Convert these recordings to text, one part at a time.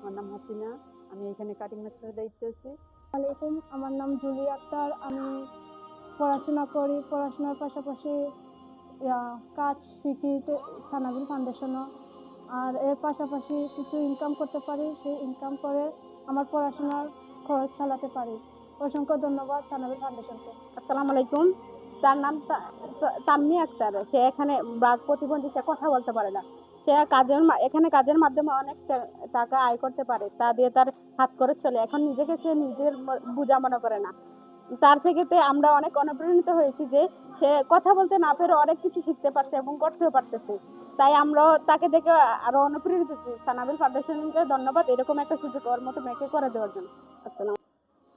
আমার নাম হাসিনা। আমি এখানে কাটিং মাস্টারের দায়িত্বে আছি। আলাইকুম, আমার নাম জুলি আক্তার। আমি পড়াশোনা করি, পড়াশোনার পাশাপাশি কাজ শিখি সানাবিল ফাউন্ডেশনও। আর এর পাশাপাশি কিছু ইনকাম করতে পারি, সেই ইনকাম করে আমার পড়াশোনার খরচ চালাতে পারি। অসংখ্য ধন্যবাদ সানাবিল ফাউন্ডেশনকে। আসসালামু আলাইকুম। তার নাম তাম্মি আক্তার। সে এখানে বাঘ প্রতিবন্ধী, সে কথা বলতে পারে না। সে এখানে কাজের মাধ্যমে অনেক টাকা আয় করতে পারে, তা দিয়ে তার হাত খরচ চলে। এখন নিজেকে সে নিজের বোঝা মনে করে না। তার থেকে আমরা অনেক অনুপ্রাণিত হয়েছি যে সে কথা বলতে না পেরে অনেক কিছু শিখতে পারছে এবং করতেও পারতেছে। তাই আমরা তাকে দেখে আরো অনুপ্রাণিত হচ্ছি। সানাবিল ফাউন্ডেশনকে ধন্যবাদ এরকম একটা সুযোগ ওর মতো মেয়েকে করে দেওয়ার জন্য। আসসালাম।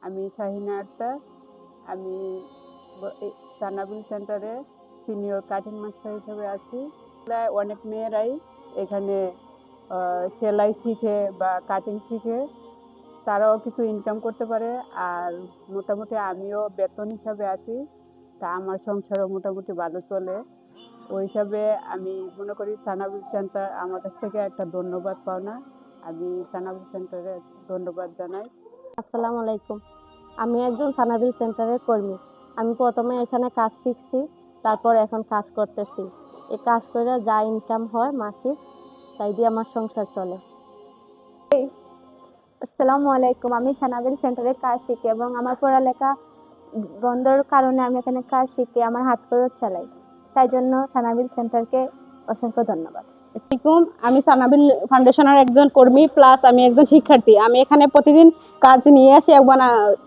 আমি শাহিনা আক্তার। আমি সানাবিল সেন্টারে সিনিয়র কাটিং মাস্টার হিসেবে আছি। অনেক মেয়েরাই এখানে সেলাই শিখে বা কাটিং শিখে তারাও কিছু ইনকাম করতে পারে। আর মোটামুটি আমিও বেতন হিসাবে আছি, তা আমার সংসারও মোটামুটি ভালো চলে। ওই হিসাবে আমি মনে করি সানাবিল সেন্টার আমার কাছ থেকে একটা ধন্যবাদ পাওনা। আমি সানাবিল সেন্টারে ধন্যবাদ জানাই। আসসালামু আলাইকুম। আমি একজন সানাবিল সেন্টারের কর্মী। আমি প্রথমে এখানে কাজ শিখছি, তারপর এখন কাজ করতেছি। এই কাজ করে যা ইনকাম হয় মাসিক, তাই দিয়ে আমার সংসার চলে। আসসালামু আলাইকুম, আমি সানাবিল সেন্টারে কাজ শিখি এবং আমার পড়ালেখা বন্ধের কারণে আমি এখানে কাজ শিখি, আমার হাত খরচ চালাই। তাই জন্য সানাবিল সেন্টারকে অসংখ্য ধন্যবাদ। আমি সানাবিল ফাউন্ডেশনের একজন কর্মী প্লাস আমি একজন শিক্ষার্থী। আমি এখানে প্রতিদিন কাজ নিয়ে আসি এবং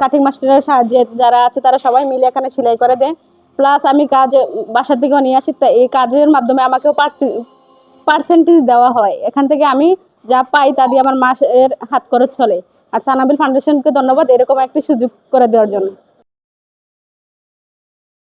কাটিং মাস্টারের সাহায্যে যারা আছে তারা সবাই মিলে এখানে সেলাই করে দেয়। প্লাস আমি কাজ বাসার থেকেও নিয়ে আসি, এই কাজের মাধ্যমে আমাকেও পার্সেন্টেজ দেওয়া হয়। এখান থেকে আমি যা পাই তা দিয়ে আমার মাসের হাত খরচ চলে। আর সানাবিল ফাউন্ডেশনকে ধন্যবাদ এরকম একটি সুযোগ করে দেওয়ার জন্য।